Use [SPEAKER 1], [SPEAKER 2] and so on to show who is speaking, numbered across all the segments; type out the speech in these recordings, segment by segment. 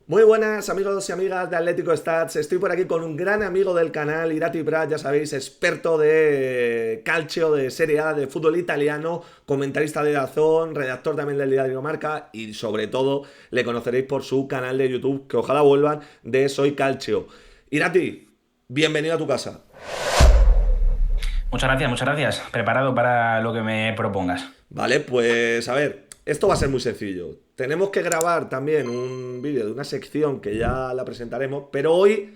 [SPEAKER 1] Muy buenas amigos y amigas de Atlético Stats. Estoy por aquí con un gran amigo del canal, Irati Prat, ya sabéis, experto de calcio, de Serie A, de fútbol italiano, comentarista de DAZN, redactor también del diario Marca y sobre todo le conoceréis por su canal de YouTube, que ojalá vuelvan, de Soy Calcio. Irati, bienvenido a tu casa.
[SPEAKER 2] Muchas gracias, muchas gracias. Preparado para lo que me propongas.
[SPEAKER 1] Vale, pues a ver, esto va a ser muy sencillo. Tenemos que grabar también un vídeo de una sección que ya la presentaremos, pero hoy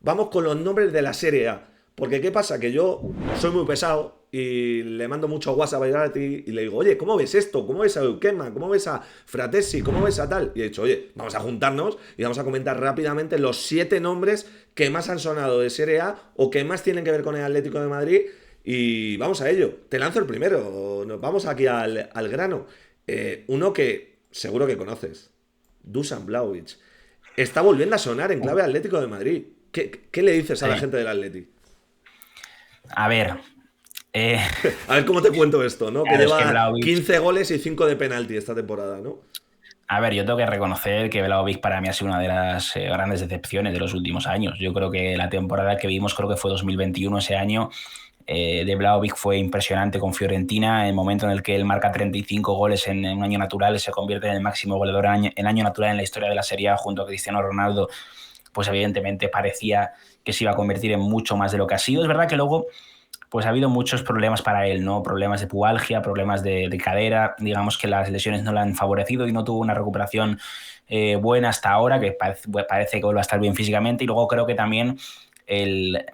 [SPEAKER 1] vamos con los nombres de la Serie A. Porque ¿qué pasa? Que yo soy muy pesado y le mando mucho WhatsApp a Irati y le digo, oye, ¿cómo ves esto? ¿Cómo ves a Eukema? ¿Cómo ves a Fratesi? ¿Cómo ves a tal? Y he dicho, oye, vamos a juntarnos y vamos a comentar rápidamente los 7 nombres que más han sonado de Serie A o que más tienen que ver con el Atlético de Madrid. Y vamos a ello. Te lanzo el primero. Nos vamos aquí al grano. Uno que seguro que conoces. Dusan Vlahovic. Está volviendo a sonar en clave Atlético de Madrid. ¿Qué le dices a la
[SPEAKER 2] Sí.
[SPEAKER 1] gente del Atleti?
[SPEAKER 2] A ver, eh,
[SPEAKER 1] A ver cómo te cuento esto, ¿no? Que
[SPEAKER 2] claro, es que
[SPEAKER 1] lleva
[SPEAKER 2] Vlahovic.
[SPEAKER 1] 15 goles y 5 de penalti esta temporada, ¿no?
[SPEAKER 2] A ver, yo tengo que reconocer que Vlahovic para mí ha sido una de las grandes decepciones de los últimos años. Yo creo que la temporada que vimos, creo que fue 2021 ese año, de Vlahovic fue impresionante con Fiorentina. En el momento en el que él marca 35 goles en un año natural, se convierte en el máximo goleador en año natural en la historia de la Serie A junto a Cristiano Ronaldo. Pues evidentemente parecía que se iba a convertir en mucho más de lo que ha sido. Es verdad que luego pues ha habido muchos problemas para él, ¿no? Problemas de pubalgia, problemas de cadera, digamos que las lesiones no le han favorecido y no tuvo una recuperación buena hasta ahora, que parece que vuelve a estar bien físicamente, y luego creo que también el,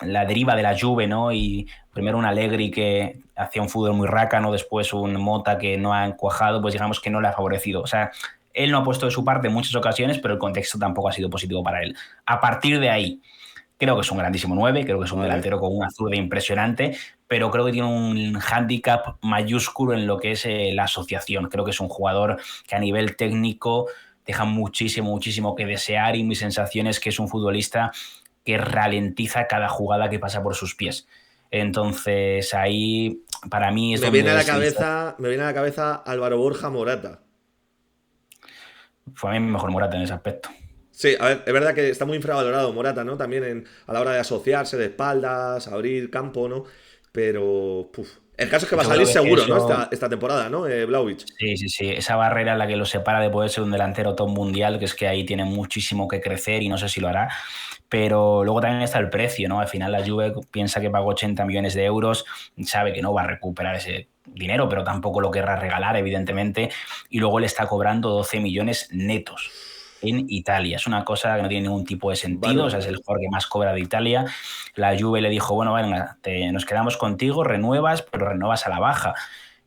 [SPEAKER 2] la deriva de la Juve, ¿no? Y primero un Allegri que hacía un fútbol muy rácano, después un Mota que no ha encuajado, pues digamos que no le ha favorecido. O sea, él no ha puesto de su parte en muchas ocasiones, pero el contexto tampoco ha sido positivo para él. A partir de ahí, creo que es un grandísimo 9, creo que es un
[SPEAKER 1] Vale.
[SPEAKER 2] delantero con una zurda impresionante, pero creo que tiene un hándicap mayúsculo en lo que es la asociación. Creo que es un jugador que a nivel técnico deja muchísimo, muchísimo que desear y mi sensación es que es un futbolista que ralentiza cada jugada que pasa por sus pies. Entonces ahí para mí es donde se hizo.
[SPEAKER 1] Me viene a la cabeza Álvaro Borja Morata.
[SPEAKER 2] Fue a mí mejor Morata en ese aspecto.
[SPEAKER 1] Sí, a ver, es verdad que está muy infravalorado Morata, ¿no? También a la hora de asociarse de espaldas, abrir campo, ¿no? Pero, puf. El caso es que va a
[SPEAKER 2] Yo
[SPEAKER 1] salir
[SPEAKER 2] creo que es que
[SPEAKER 1] seguro, ¿no?
[SPEAKER 2] eso.
[SPEAKER 1] Esta temporada, ¿no? Vlahovic.
[SPEAKER 2] Sí, sí, sí. Esa barrera es la que lo separa de poder ser un delantero top mundial, que es que ahí tiene muchísimo que crecer y no sé si lo hará. Pero luego también está el precio, ¿no? Al final la Juve piensa que pagó 80 millones de euros, sabe que no va a recuperar ese dinero, pero tampoco lo querrá regalar, evidentemente. Y luego le está cobrando 12 millones netos en Italia. Es una cosa que no tiene ningún tipo de sentido. O sea, es el
[SPEAKER 1] Barbaridad.
[SPEAKER 2] jugador que más cobra de Italia. La Juve le dijo, bueno, venga, nos quedamos contigo, renuevas, pero renuevas a la baja.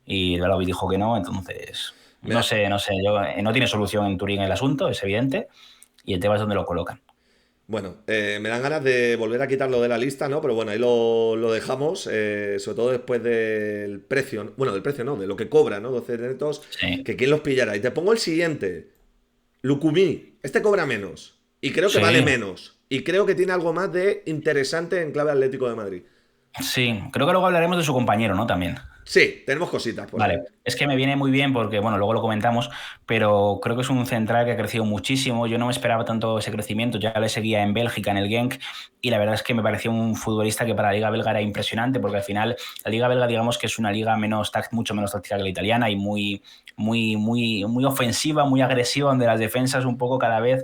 [SPEAKER 2] Y Vlahovic dijo que no, entonces
[SPEAKER 1] Me
[SPEAKER 2] no
[SPEAKER 1] da-
[SPEAKER 2] sé, no sé. No tiene solución en Turín el asunto, es evidente, y el tema es dónde lo colocan.
[SPEAKER 1] Bueno, me dan ganas de volver a quitarlo de la lista, ¿no? Pero bueno, ahí lo dejamos, sobre todo después del precio, bueno, del precio no, de lo que cobra, ¿no? 12 netos,
[SPEAKER 2] Sí,
[SPEAKER 1] que quién los pillará. Y te pongo el siguiente, Lukumi, este cobra menos, y creo que vale
[SPEAKER 2] sí.
[SPEAKER 1] menos, y creo que tiene algo más de interesante en clave Atlético de Madrid.
[SPEAKER 2] Sí, creo que luego hablaremos de su compañero, ¿no? También.
[SPEAKER 1] Sí, tenemos cositas por ahí.
[SPEAKER 2] Vale, es que me viene muy bien porque, bueno, luego lo comentamos, pero creo que es un central que ha crecido muchísimo. Yo no me esperaba tanto ese crecimiento, ya le seguía en Bélgica, en el Genk, y la verdad es que me pareció un futbolista que para la Liga Belga era impresionante, porque al final la Liga Belga, digamos que es una liga mucho menos táctica que la italiana y muy ofensiva, muy agresiva, donde las defensas un poco cada vez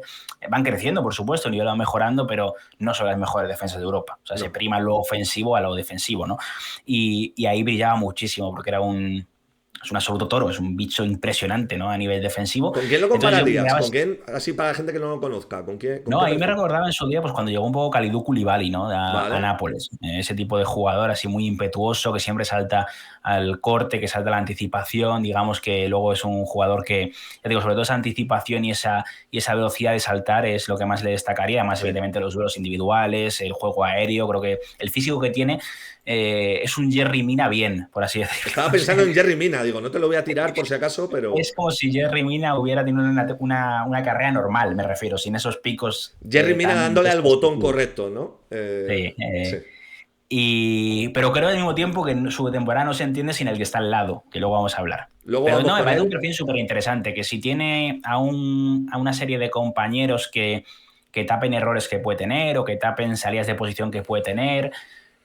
[SPEAKER 2] van creciendo, por supuesto, el nivel va mejorando, pero no son las mejores defensas de Europa. O sea, se
[SPEAKER 1] No.
[SPEAKER 2] prima lo ofensivo a lo defensivo, ¿no? Y ahí brillaba muchísimo porque es un absoluto toro, es un bicho impresionante, ¿no? A nivel defensivo.
[SPEAKER 1] ¿Con quién lo
[SPEAKER 2] Entonces yo
[SPEAKER 1] compararías?
[SPEAKER 2] miraba.
[SPEAKER 1] ¿Con quién? Así para la gente que no lo conozca. ¿Con
[SPEAKER 2] No,
[SPEAKER 1] qué
[SPEAKER 2] ahí me
[SPEAKER 1] perfil?
[SPEAKER 2] recordaba en su día, pues cuando llegó un poco Kalidou Koulibaly, ¿no? A
[SPEAKER 1] Vale.
[SPEAKER 2] Nápoles. Ese tipo de jugador así muy impetuoso, que siempre salta al corte, que salta a la anticipación. Digamos que luego es un jugador que, ya digo, sobre todo esa anticipación y esa velocidad de saltar es lo que más le destacaría. Además,
[SPEAKER 1] Sí.
[SPEAKER 2] evidentemente, los duelos individuales, el juego aéreo. Creo que el físico que tiene es un Jerry Mina bien, por así decirlo.
[SPEAKER 1] Estaba
[SPEAKER 2] O sea,
[SPEAKER 1] pensando en Jerry Mina, digo, no te lo voy a tirar por si acaso, pero
[SPEAKER 2] es como si Jerry Mina hubiera tenido una carrera normal, me refiero, sin esos picos
[SPEAKER 1] Jerry Mina
[SPEAKER 2] tan
[SPEAKER 1] dándole al botón
[SPEAKER 2] explosivos.
[SPEAKER 1] correcto, ¿no?
[SPEAKER 2] Sí,
[SPEAKER 1] Sí.
[SPEAKER 2] Pero creo al mismo tiempo que su temporada no se entiende sin el que está al lado, que luego vamos a hablar.
[SPEAKER 1] Luego
[SPEAKER 2] Pero
[SPEAKER 1] vamos
[SPEAKER 2] no, me
[SPEAKER 1] con
[SPEAKER 2] parece un
[SPEAKER 1] él.
[SPEAKER 2] perfil súper interesante, que si tiene a una serie de compañeros que tapen errores que puede tener o que tapen salidas de posición que puede tener,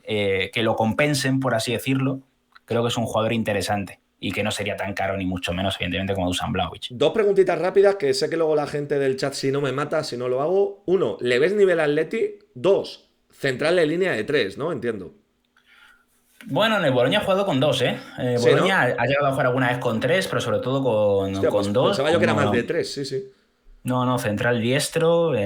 [SPEAKER 2] que lo compensen, por así decirlo, creo que es un jugador interesante y que no sería tan caro ni mucho menos, evidentemente, como Dusan Vlahovic.
[SPEAKER 1] Dos preguntitas rápidas que sé que luego la gente del chat si no me mata, si no lo hago. Uno, ¿le ves nivel Atleti? Dos, central de línea de tres, ¿no? Entiendo.
[SPEAKER 2] Bueno, en el Boloña ha jugado con dos, ¿eh?
[SPEAKER 1] Sí,
[SPEAKER 2] Boloña
[SPEAKER 1] ¿no?
[SPEAKER 2] ha llegado a jugar alguna vez con tres, pero sobre todo
[SPEAKER 1] Hostia, pues
[SPEAKER 2] con dos.
[SPEAKER 1] pensaba yo que era más de tres, sí, sí.
[SPEAKER 2] No, no, central diestro. Ya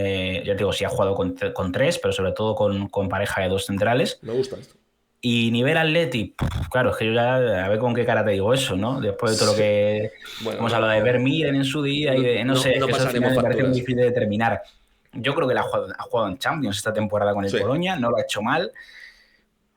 [SPEAKER 2] te digo, sí ha jugado con tres, pero sobre todo con pareja de dos centrales.
[SPEAKER 1] Me gusta esto.
[SPEAKER 2] Y nivel Atleti, claro, es que yo ya a ver con qué cara te digo eso, ¿no? Después de todo lo
[SPEAKER 1] Sí.
[SPEAKER 2] que
[SPEAKER 1] Bueno,
[SPEAKER 2] hemos hablado de Vermiren en su día y de, no sé, es
[SPEAKER 1] no
[SPEAKER 2] que eso al final
[SPEAKER 1] pasaremos
[SPEAKER 2] me parece muy
[SPEAKER 1] facturas.
[SPEAKER 2] difícil de determinar. Yo creo que ha jugado en Champions esta temporada con el
[SPEAKER 1] Sí.
[SPEAKER 2] Boloña, no lo ha hecho mal.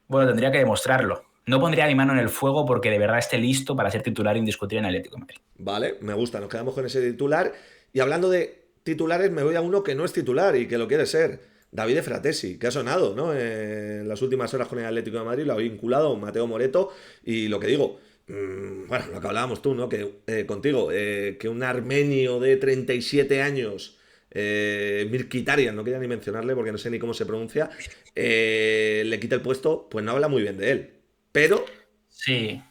[SPEAKER 2] Bueno, tendría que demostrarlo. No pondría mi mano en el fuego porque de verdad esté listo para ser titular indiscutible en el Atlético de Madrid.
[SPEAKER 1] Vale, me gusta, nos quedamos con ese titular. Y hablando de titulares, me voy a uno que no es titular y que lo quiere ser. David Fratesi, que ha sonado, ¿no? En las últimas horas con el Atlético de Madrid, lo ha vinculado Mateo Moreto. Y lo que digo, bueno, lo que hablábamos tú, ¿no? Que contigo, que un armenio de 37 años, Mirkitarian, no quería ni mencionarle porque no sé ni cómo se pronuncia, le quita el puesto, pues no habla muy bien de él. Pero,
[SPEAKER 2] Sí.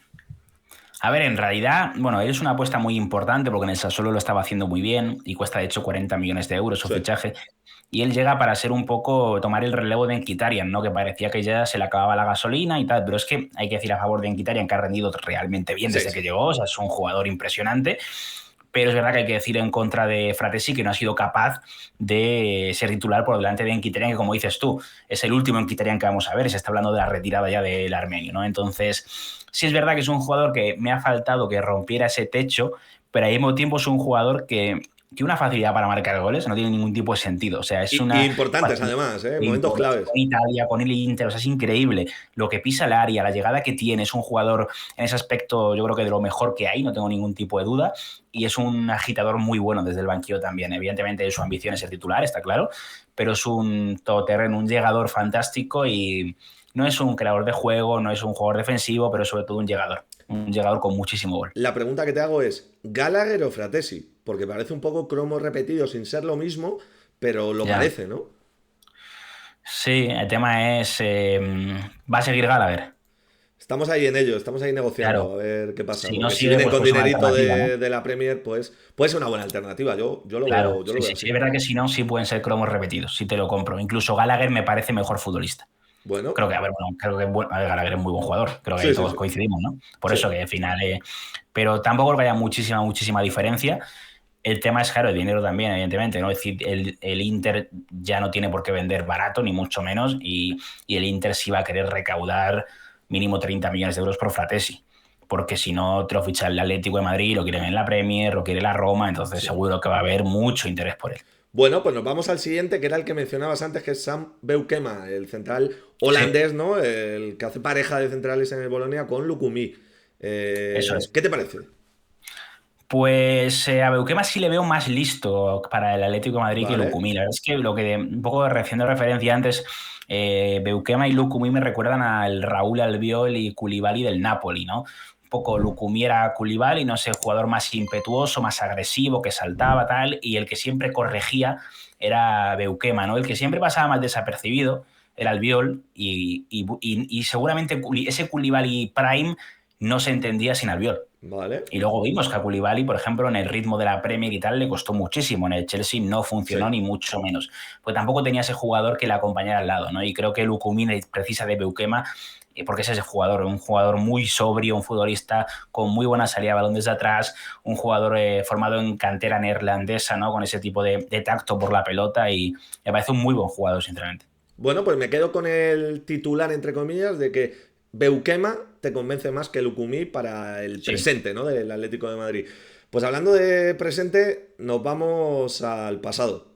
[SPEAKER 2] A ver, en realidad, bueno, él es una apuesta muy importante porque en el Sassuolo lo estaba haciendo muy bien y cuesta de hecho 40 millones de euros su
[SPEAKER 1] sí,
[SPEAKER 2] fichaje. Y él llega para ser un poco, tomar el relevo de Mkhitaryan, ¿no? Que parecía que ya se le acababa la gasolina y tal, pero es que hay que decir a favor de Mkhitaryan que ha rendido realmente bien
[SPEAKER 1] sí,
[SPEAKER 2] desde que
[SPEAKER 1] sí.
[SPEAKER 2] llegó, o sea, es un jugador impresionante. Pero es verdad que hay que decir en contra de Fratesi que no ha sido capaz de ser titular por delante de Mkhitaryan, que como dices tú, es el último Mkhitaryan que vamos a ver, se está hablando de la retirada ya del armenio, ¿no? Entonces, sí es verdad que es un jugador que me ha faltado que rompiera ese techo, pero al mismo tiempo es un jugador que tiene una facilidad para marcar goles, no tiene ningún tipo de sentido, o sea, es
[SPEAKER 1] Y
[SPEAKER 2] una
[SPEAKER 1] importantes
[SPEAKER 2] facilidad
[SPEAKER 1] además, ¿eh? Momentos
[SPEAKER 2] importante
[SPEAKER 1] claves.
[SPEAKER 2] con Italia, con el Inter, o sea, es increíble lo que pisa el área, la llegada que tiene, es un jugador en ese aspecto yo creo que de lo mejor que hay, no tengo ningún tipo de duda, y es un agitador muy bueno desde el banquillo también. Evidentemente su ambición es ser titular, está claro, pero es un todoterreno, un llegador fantástico y no es un creador de juego, no es un jugador defensivo, pero sobre todo un llegador con muchísimo gol.
[SPEAKER 1] La pregunta que te hago es, ¿Gallagher o Fratesi? Porque parece un poco cromo repetido sin ser lo mismo, pero lo
[SPEAKER 2] Ya.
[SPEAKER 1] parece, ¿no?
[SPEAKER 2] Sí, el tema es, ¿va a seguir Gallagher?
[SPEAKER 1] Estamos ahí en ello, estamos ahí negociando, a
[SPEAKER 2] Claro.
[SPEAKER 1] ver qué pasa.
[SPEAKER 2] Si no
[SPEAKER 1] Porque si
[SPEAKER 2] sigue,
[SPEAKER 1] vienen
[SPEAKER 2] pues
[SPEAKER 1] con
[SPEAKER 2] puede ser una
[SPEAKER 1] dinerito
[SPEAKER 2] alternativa, ¿no?
[SPEAKER 1] de la Premier, pues puede ser una buena alternativa.
[SPEAKER 2] Claro,
[SPEAKER 1] Yo lo
[SPEAKER 2] sí,
[SPEAKER 1] veo
[SPEAKER 2] sí, sí.
[SPEAKER 1] así.
[SPEAKER 2] Es verdad que si no, sí pueden ser cromos repetidos, sí te lo compro. Incluso Gallagher me parece mejor futbolista.
[SPEAKER 1] Bueno,
[SPEAKER 2] Creo que, a ver, bueno, creo que a ver, Gallagher es muy buen jugador, creo que ahí
[SPEAKER 1] sí, sí,
[SPEAKER 2] todos
[SPEAKER 1] sí.
[SPEAKER 2] coincidimos, ¿no? Por
[SPEAKER 1] Sí.
[SPEAKER 2] eso que al final, pero tampoco creo que haya muchísima diferencia. El tema es, claro, el dinero también, evidentemente, ¿no? Es decir, el Inter ya no tiene por qué vender barato, ni mucho menos, y el Inter sí va a querer recaudar mínimo 30 millones de euros por Fratesi, porque si no te lo ficha el Atlético de Madrid, lo quieren en la Premier, lo quiere la Roma, entonces
[SPEAKER 1] Sí.
[SPEAKER 2] seguro que va a haber mucho interés por él.
[SPEAKER 1] Bueno, pues nos vamos al siguiente, que era el que mencionabas antes, que es Sam Beukema, el central
[SPEAKER 2] Sí,
[SPEAKER 1] holandés, ¿no? El que hace pareja de centrales en el Bolonia con Lukumi.
[SPEAKER 2] eso es.
[SPEAKER 1] ¿Qué te parece?
[SPEAKER 2] Pues a Beukema sí le veo más listo para el Atlético de Madrid que
[SPEAKER 1] Vale.
[SPEAKER 2] Lucumí. La verdad es que lo que un poco haciendo referencia antes, Beukema y Lucumí me recuerdan al Raúl Albiol y Koulibaly del Napoli, ¿no? Un poco Lucumí era Koulibaly, no sé, jugador más impetuoso, más agresivo, que saltaba, tal, y el que siempre corregía era Beukema, ¿no? El que siempre pasaba más desapercibido era Albiol y seguramente ese Koulibaly Prime no se entendía sin Albiol.
[SPEAKER 1] Vale.
[SPEAKER 2] Y luego vimos que a Koulibaly, por ejemplo, en el ritmo de la Premier y tal, le costó muchísimo. En el Chelsea no funcionó
[SPEAKER 1] Sí.
[SPEAKER 2] ni mucho menos. Pues tampoco tenía ese jugador que le acompañara al lado, ¿no? Y creo que Lukumine precisa de Beukema porque es ese jugador, un jugador muy sobrio, un futbolista con muy buena salida de balón desde atrás, un jugador formado en cantera neerlandesa, ¿no? Con ese tipo de tacto por la pelota y me parece un muy buen jugador, sinceramente.
[SPEAKER 1] Bueno, pues me quedo con el titular, entre comillas, de que Beukema te convence más que Lukumi para el
[SPEAKER 2] Sí.
[SPEAKER 1] presente, ¿no? Del Atlético de Madrid. Pues hablando de presente, nos vamos al pasado.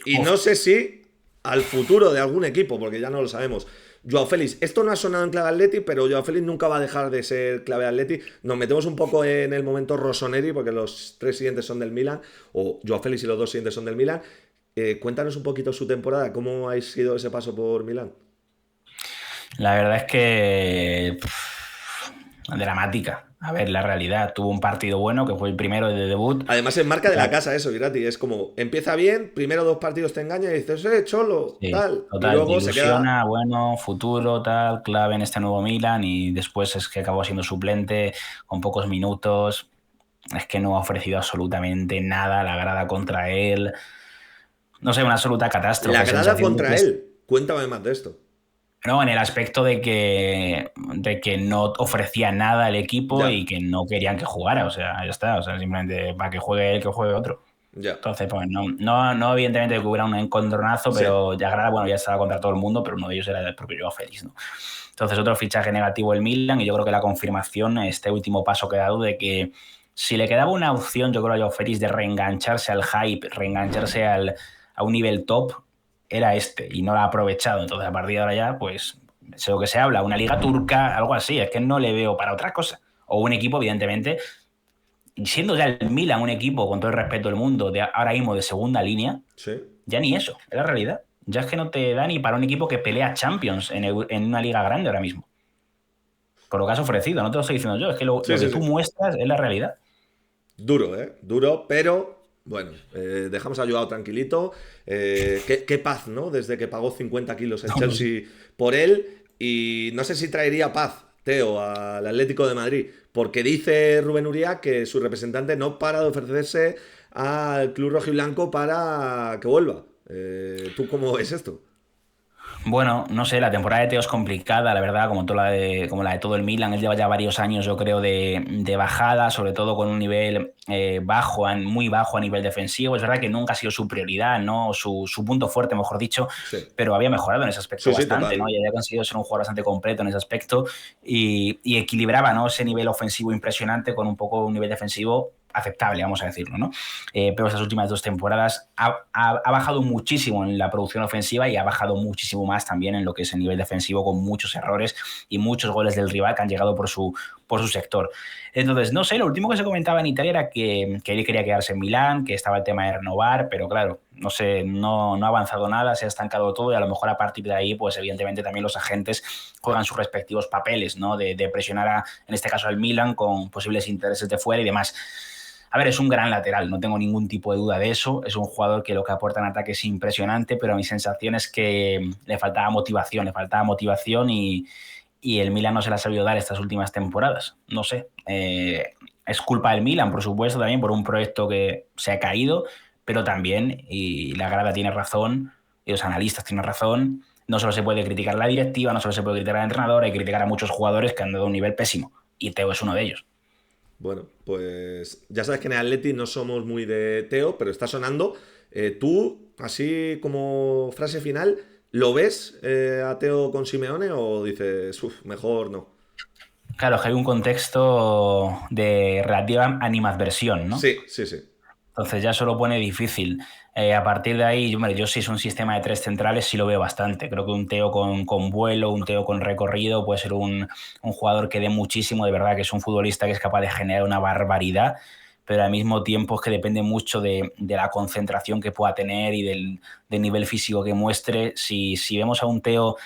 [SPEAKER 1] Y
[SPEAKER 2] Uf,
[SPEAKER 1] no sé si al futuro de algún equipo, porque ya no lo sabemos. Joao Félix, esto no ha sonado en clave Atleti, pero Joao Félix nunca va a dejar de ser clave Atleti. Nos metemos un poco en el momento Rossoneri, porque los tres siguientes son del Milan, o Joao Félix y los dos siguientes son del Milan. Cuéntanos un poquito su temporada, cómo ha sido ese paso por Milán.
[SPEAKER 2] La verdad es que dramática. A ver, la realidad, tuvo un partido bueno, que fue el primero de debut.
[SPEAKER 1] Además es marca de la casa eso, Irati. Es como, empieza bien, primero 2 partidos te engaña y dices, cholo,
[SPEAKER 2] Sí,
[SPEAKER 1] tal. Y
[SPEAKER 2] total, te
[SPEAKER 1] luego se queda...
[SPEAKER 2] ilusiona, bueno, futuro, tal, clave en este nuevo Milan y después es que acabó siendo suplente con pocos minutos. Es que no ha ofrecido absolutamente nada, la grada contra él. No sé, una absoluta
[SPEAKER 1] La
[SPEAKER 2] catástrofe,
[SPEAKER 1] grada
[SPEAKER 2] sensación de que
[SPEAKER 1] contra él. Cuéntame más de esto.
[SPEAKER 2] no, en el aspecto de que no ofrecía nada al equipo
[SPEAKER 1] Ya,
[SPEAKER 2] y que no querían que jugara, o sea, ya está, o sea, simplemente para que juegue él, que juegue otro.
[SPEAKER 1] ya.
[SPEAKER 2] Entonces, pues no evidentemente que hubiera un encontronazo,
[SPEAKER 1] Sí.
[SPEAKER 2] pero ya Grada, bueno, ya estaba contra todo el mundo, pero uno de ellos era el propio Joao Félix, ¿no? Entonces, otro fichaje negativo el Milan y yo creo que la confirmación, este último paso que ha dado de que si le quedaba una opción, yo creo a Joao Félix de reengancharse al hype, reengancharse a un nivel top, era este y no lo ha aprovechado. Entonces, a partir de ahora ya, pues, sé lo que se habla, una liga turca, algo así, es que no le veo para otra cosa. O un equipo, evidentemente, siendo ya el Milan un equipo, con todo el respeto del mundo, de ahora mismo de segunda línea,
[SPEAKER 1] Sí.
[SPEAKER 2] ya ni eso, es la realidad. Ya es que no te da ni para un equipo que pelea Champions en una liga grande ahora mismo. Por lo que has ofrecido, no te lo estoy diciendo yo, es que
[SPEAKER 1] Sí,
[SPEAKER 2] lo que
[SPEAKER 1] sí,
[SPEAKER 2] tú
[SPEAKER 1] sí.
[SPEAKER 2] muestras es la realidad.
[SPEAKER 1] Duro, ¿eh? Duro, pero bueno, dejamos a Joao tranquilito. Qué paz, ¿no? Desde que pagó 50 kilos el
[SPEAKER 2] No, no sé.
[SPEAKER 1] Chelsea por él. Y no sé si traería paz, Teo, al Atlético de Madrid. Porque dice Rubén Uría que su representante no para de ofrecerse al club rojiblanco para que vuelva. ¿Tú cómo ves esto?
[SPEAKER 2] Bueno, no sé, la temporada de Teo es complicada, la verdad, como la de todo el Milan. Él lleva ya varios años, yo creo, de bajada, sobre todo con un nivel bajo, muy bajo a nivel defensivo. Es verdad que nunca ha sido su prioridad, ¿no? Su punto fuerte, mejor dicho,
[SPEAKER 1] Sí,
[SPEAKER 2] pero había mejorado en ese aspecto
[SPEAKER 1] sí, sí,
[SPEAKER 2] bastante, ¿no?
[SPEAKER 1] total.
[SPEAKER 2] Y había conseguido ser un jugador bastante completo en ese aspecto y equilibraba, ¿no? Ese nivel ofensivo impresionante con un poco un nivel defensivo aceptable, vamos a decirlo, ¿no? Pero estas últimas 2 temporadas ha bajado muchísimo en la producción ofensiva y ha bajado muchísimo más también en lo que es el nivel defensivo, con muchos errores y muchos goles del rival que han llegado por su sector. Entonces, no sé, lo último que se comentaba en Italia era que él quería quedarse en Milán, que estaba el tema de renovar, pero claro, no sé, no ha avanzado nada, se ha estancado todo y a lo mejor a partir de ahí, pues evidentemente también los agentes juegan sus respectivos papeles, ¿no? De presionar, en este caso, al Milan con posibles intereses de fuera y demás. A ver, es un gran lateral, no tengo ningún tipo de duda de eso. Es un jugador que lo que aporta en ataque es impresionante, pero mi sensación es que le faltaba motivación y el Milan no se la ha sabido dar estas últimas temporadas. No sé. Es culpa del Milan, por supuesto, también por un proyecto que se ha caído, pero también, y la grada tiene razón, y los analistas tienen razón, no solo se puede criticar a la directiva, no solo se puede criticar al entrenador, hay que criticar a muchos jugadores que han dado un nivel pésimo. Y Teo es uno de ellos.
[SPEAKER 1] Bueno, pues ya sabes que en el Atleti no somos muy de Teo, pero está sonando. ¿Tú, así como frase final, lo ves a Teo con Simeone o dices, uff, mejor no?
[SPEAKER 2] Claro, que hay un contexto de relativa animadversión, ¿no?
[SPEAKER 1] Sí, sí, sí.
[SPEAKER 2] Entonces ya eso lo pone difícil. A partir de ahí, hombre, yo si es un sistema de tres centrales sí lo veo bastante. Creo que un Teo con vuelo, un Teo con recorrido puede ser un jugador que dé muchísimo, de verdad, que es un futbolista que es capaz de generar una barbaridad, pero al mismo tiempo es que depende mucho de la concentración que pueda tener y del nivel físico que muestre. Si vemos a un Teo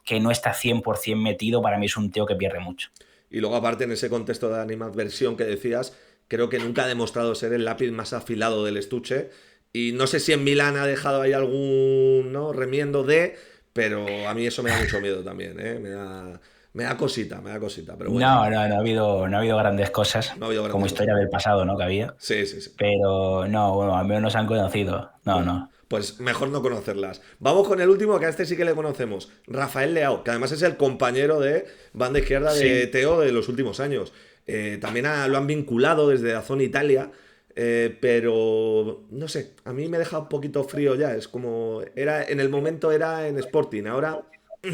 [SPEAKER 2] que no está 100% metido, para mí es un Teo que pierde mucho.
[SPEAKER 1] Y luego, aparte, en ese contexto de animadversión que decías, creo que nunca ha demostrado ser el lápiz más afilado del estuche. Y no sé si en Milán ha dejado ahí algún, ¿no?, remiendo de, pero a mí eso me da mucho miedo también, ¿eh? Me da cosita, pero bueno,
[SPEAKER 2] No ha habido grandes cosas,
[SPEAKER 1] no ha habido
[SPEAKER 2] como
[SPEAKER 1] grandes cosas.
[SPEAKER 2] historia del pasado, ¿no? Que había.
[SPEAKER 1] Sí, sí, sí.
[SPEAKER 2] Pero no, bueno, al menos nos han conocido. No,
[SPEAKER 1] Bueno,
[SPEAKER 2] no.
[SPEAKER 1] pues mejor no conocerlas. Vamos con el último, que a este sí que le conocemos. Rafael Leao, que además es el compañero de banda izquierda de
[SPEAKER 2] Sí.
[SPEAKER 1] Teo de los últimos años. También lo han vinculado desde la zona Italia, pero no sé, a mí me deja un poquito frío ya. Es como, en el momento era en Sporting, ahora no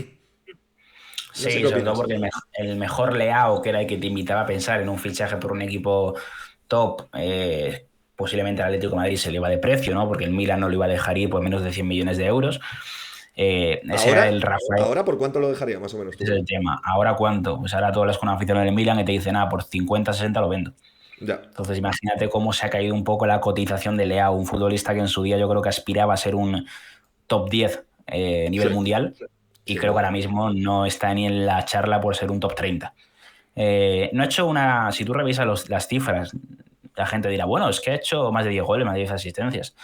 [SPEAKER 1] sé
[SPEAKER 2] Sí,
[SPEAKER 1] qué
[SPEAKER 2] sobre todo
[SPEAKER 1] opinas.
[SPEAKER 2] porque el mejor Leao, que era el que te invitaba a pensar en un fichaje por un equipo top, posiblemente el Atlético de Madrid se le iba de precio, ¿no? Porque el Milan no lo iba a dejar ir por menos de 100 millones de euros. Ese era el
[SPEAKER 1] Ahora,
[SPEAKER 2] Rafael.
[SPEAKER 1] ahora ¿por cuánto lo dejaría más o menos
[SPEAKER 2] Ese es
[SPEAKER 1] tú?
[SPEAKER 2] el tema. ¿Ahora cuánto? Pues ahora tú hablas con un aficionado del Milan y te dicen, por 50, 60 lo vendo.
[SPEAKER 1] Ya,
[SPEAKER 2] Entonces imagínate cómo se ha caído un poco la cotización de Leao, un futbolista que en su día yo creo que aspiraba a ser un top 10 nivel
[SPEAKER 1] sí,
[SPEAKER 2] mundial Y
[SPEAKER 1] sin
[SPEAKER 2] creo que
[SPEAKER 1] duda.
[SPEAKER 2] ahora mismo no está ni en la charla por ser un top 30. No ha hecho una. Si tú revisas las cifras, la gente dirá, bueno, es que ha hecho más de 10 goles, más de 10 asistencias.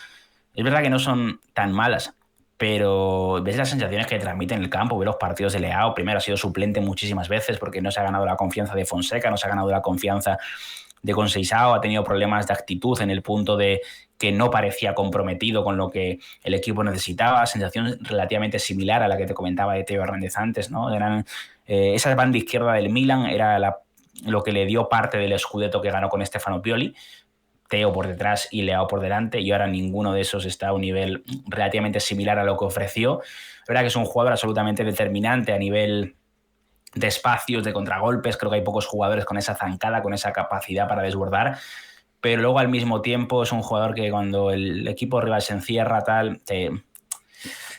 [SPEAKER 2] Es verdad que no son tan malas, pero ves las sensaciones que transmite en el campo, ves los partidos de Leao. Primero ha sido suplente muchísimas veces porque no se ha ganado la confianza de Fonseca, no se ha ganado la confianza de Conceição, ha tenido problemas de actitud en el punto de que no parecía comprometido con lo que el equipo necesitaba, sensación relativamente similar a la que te comentaba de Teo Hernández antes, ¿no? Esa banda izquierda del Milan era lo que le dio parte del Scudetto que ganó con Stefano Pioli, Teo por detrás y Leao por delante, y ahora ninguno de esos está a un nivel relativamente similar a lo que ofreció. Es verdad que es un jugador absolutamente determinante a nivel de espacios, de contragolpes. Creo que hay pocos jugadores con esa zancada, con esa capacidad para desbordar, pero luego al mismo tiempo es un jugador que cuando el equipo rival se encierra tal,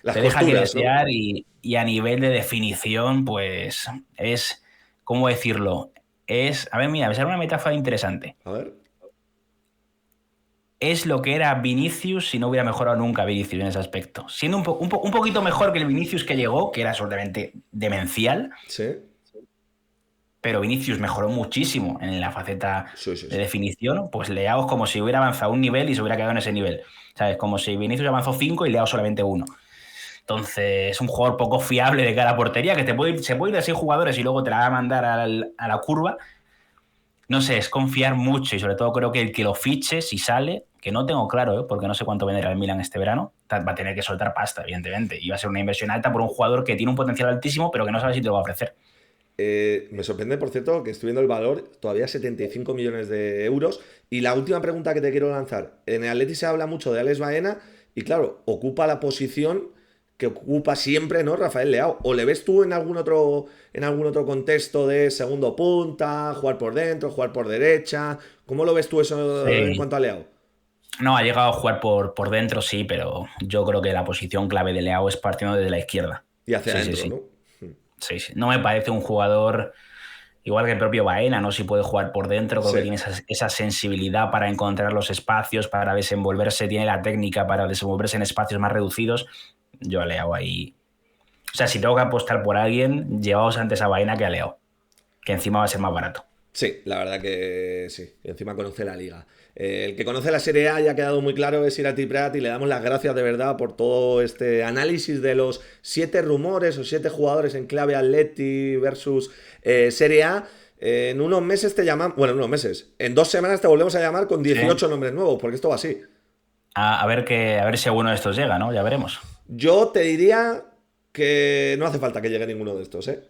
[SPEAKER 1] Las
[SPEAKER 2] te deja que
[SPEAKER 1] costuras, ¿no?
[SPEAKER 2] desear, y a nivel de definición, pues es, ¿cómo decirlo? A ver, mira, voy a hacer una metáfora interesante.
[SPEAKER 1] A ver.
[SPEAKER 2] Es lo que era Vinicius si no hubiera mejorado nunca Vinicius en ese aspecto. Siendo un poquito mejor que el Vinicius que llegó, que era absolutamente demencial,
[SPEAKER 1] Sí.
[SPEAKER 2] pero Vinicius mejoró muchísimo en la faceta
[SPEAKER 1] Sí, sí,
[SPEAKER 2] de
[SPEAKER 1] sí.
[SPEAKER 2] definición. Pues Leao es como si hubiera avanzado un nivel y se hubiera quedado en ese nivel. ¿Sabes? Como si Vinicius avanzó 5 y Leao solamente uno. Entonces, es un jugador poco fiable de cara a portería, que se puede ir de 6 jugadores y luego te la va a mandar a la curva. No sé, es confiar mucho, y sobre todo creo que el que lo fiche, si sale, que no tengo claro, porque no sé cuánto venderá el Milan este verano, va a tener que soltar pasta, evidentemente. Y va a ser una inversión alta por un jugador que tiene un potencial altísimo, pero que no sabe si te lo va a ofrecer.
[SPEAKER 1] Me sorprende, por cierto, que estoy viendo el valor, todavía 75 millones de euros. Y la última pregunta que te quiero lanzar. En el Atleti se habla mucho de Alex Baena y claro, ocupa la posición que ocupa siempre, ¿no? Rafael Leao. ¿O le ves tú en algún otro contexto de segundo punta, jugar por dentro, jugar por derecha? ¿Cómo lo ves tú eso en
[SPEAKER 2] Sí.
[SPEAKER 1] cuanto a Leao?
[SPEAKER 2] No, ha llegado a jugar por dentro, sí, pero yo creo que la posición clave de Leao es partiendo desde la izquierda.
[SPEAKER 1] Y hacia
[SPEAKER 2] Sí, sí,
[SPEAKER 1] adentro,
[SPEAKER 2] sí.
[SPEAKER 1] ¿no?
[SPEAKER 2] Sí, sí. No me parece un jugador igual que el propio Baena, ¿no? Si puede jugar por dentro, creo
[SPEAKER 1] Sí.
[SPEAKER 2] que tiene esa sensibilidad para encontrar los espacios, para desenvolverse, tiene la técnica para desenvolverse en espacios más reducidos. Yo a Leao ahí. O sea, si tengo que apostar por alguien, llevaos antes a Baena que a Leao, que encima va a ser más barato.
[SPEAKER 1] Sí, la verdad que sí. Y encima conoce la liga. El que conoce la Serie A ya ha quedado muy claro es Irati Prat y le damos las gracias de verdad por todo este análisis de los 7 rumores o 7 jugadores en clave Atleti versus Serie A. En unos meses te llaman, bueno, en unos meses, en 2 semanas te volvemos a llamar con
[SPEAKER 2] Sí.
[SPEAKER 1] 18 nombres nuevos, porque esto va así.
[SPEAKER 2] A ver si alguno de estos llega, ¿no? Ya veremos.
[SPEAKER 1] Yo te diría que no hace falta que llegue ninguno de estos, ¿eh?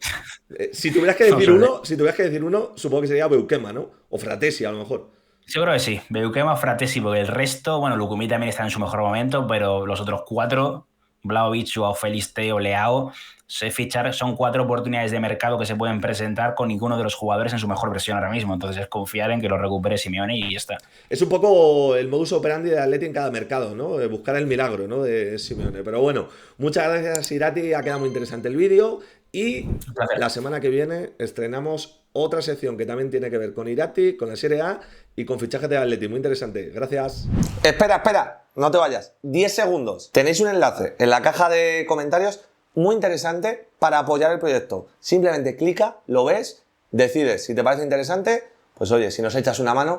[SPEAKER 1] Si tuvieras que
[SPEAKER 2] No
[SPEAKER 1] decir
[SPEAKER 2] sé.
[SPEAKER 1] uno, si tuvieras que decir uno, supongo que sería Beukema, ¿no? O Fratesi, a lo mejor.
[SPEAKER 2] Yo creo que sí. Beukema, Fratesi, porque el resto, bueno, Lukumi también está en su mejor momento, pero los otros cuatro, Vlahovic, Joao Félix, Teo, Leao, son 4 oportunidades de mercado que se pueden presentar con ninguno de los jugadores en su mejor versión ahora mismo. Entonces es confiar en que lo recupere Simeone y ya está.
[SPEAKER 1] Es un poco el modus operandi de Atleti en cada mercado, ¿no? De buscar el milagro, ¿no? De Simeone. Pero bueno, muchas gracias, Irati. Ha quedado muy interesante el vídeo. Y
[SPEAKER 2] Un placer.
[SPEAKER 1] la semana que viene estrenamos otra sección que también tiene que ver con Irati, con la Serie A y con fichajes de Atleti. Muy interesante. Gracias.
[SPEAKER 3] Espera, espera, no te vayas. 10 segundos. Tenéis un enlace en la caja de comentarios muy interesante para apoyar el proyecto. Simplemente clica, lo ves, decides si te parece interesante, pues oye, si nos echas una mano,